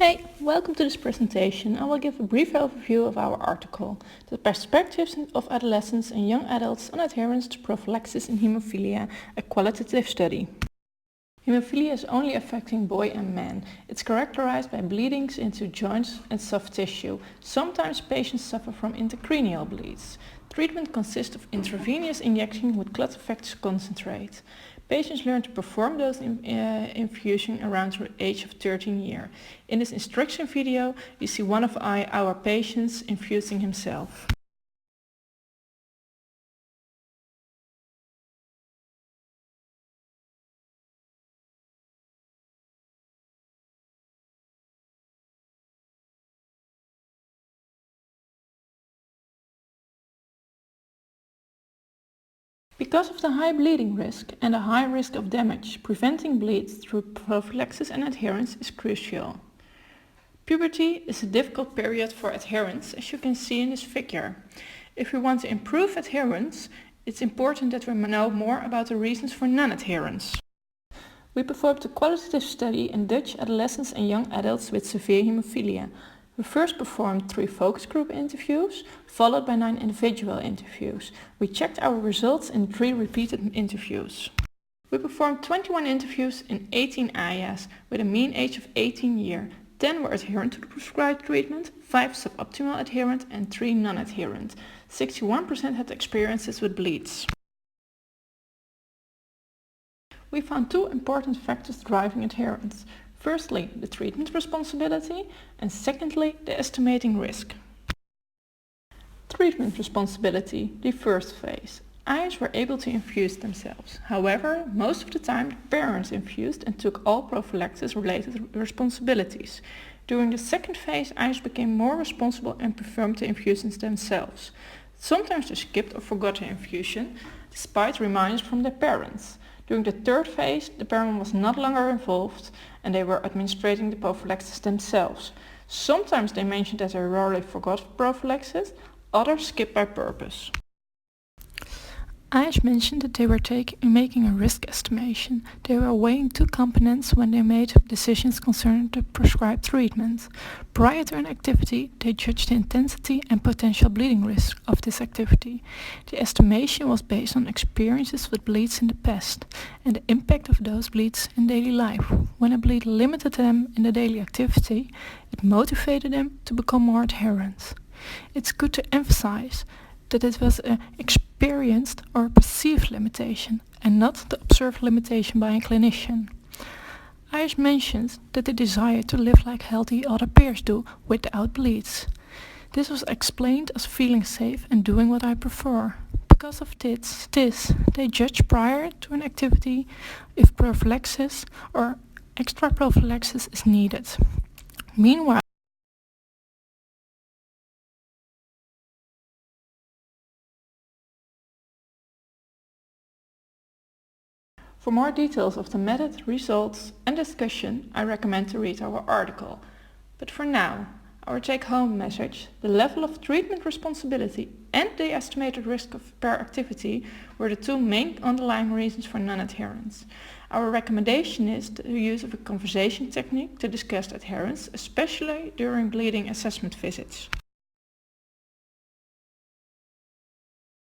Hey, welcome to this presentation. I will give a brief overview of our article, The Perspectives of Adolescents and Young Adults on Adherence to Prophylaxis in Hemophilia, a Qualitative Study. Hemophilia is only affecting boy and men. It's characterized by bleedings into joints and soft tissue. Sometimes patients suffer from intracranial bleeds. Treatment consists of intravenous injection with clot factor concentrate. Patients learn to perform those infusions around the age of 13 years. In this instruction video, you see one of our patients infusing himself. Because of the high bleeding risk and the high risk of damage, preventing bleeds through prophylaxis and adherence is crucial. Puberty is a difficult period for adherence, as you can see in this figure. If we want to improve adherence, it's important that we know more about the reasons for non-adherence. We performed a qualitative study in Dutch adolescents and young adults with severe hemophilia. We first performed 3 focus group interviews, followed by 9 individual interviews. We checked our results in 3 repeated interviews. We performed 21 interviews in 18 AYAs with a mean age of 18 years. 10 were adherent to the prescribed treatment, 5 suboptimal adherent and 3 non-adherent. 61% had experiences with bleeds. We found 2 important factors driving adherence. Firstly, the treatment responsibility, and secondly, the estimating risk. Treatment responsibility, the first phase. AYAs were able to infuse themselves. However, most of the time the parents infused and took all prophylaxis related responsibilities. During the second phase, AYAs became more responsible and performed the infusions themselves. Sometimes they skipped or forgot the infusion, despite reminders from their parents. During the third phase, the parent was no longer involved and they were administrating the prophylaxis themselves. Sometimes they mentioned that they rarely forgot prophylaxis, others skipped by purpose. AYAs mentioned that they were making a risk estimation. They were weighing 2 components when they made decisions concerning the prescribed treatment. Prior to an activity, they judged the intensity and potential bleeding risk of this activity. The estimation was based on experiences with bleeds in the past and the impact of those bleeds in daily life. When a bleed limited them in the daily activity, it motivated them to become more adherent. It's good to emphasize that it was an experienced or perceived limitation and not the observed limitation by a clinician. AYAs mentioned that they desired to live like healthy other peers do without bleeds. This was explained as feeling safe and doing what I prefer. Because of this, they judged prior to an activity if prophylaxis or extra prophylaxis is needed. Meanwhile, for more details of the method, results and discussion, I recommend to read our article. But for now, our take-home message, the level of treatment responsibility and the estimated risk per activity were the 2 main underlying reasons for non-adherence. Our recommendation is the use of a conversation technique to discuss adherence, especially during bleeding assessment visits.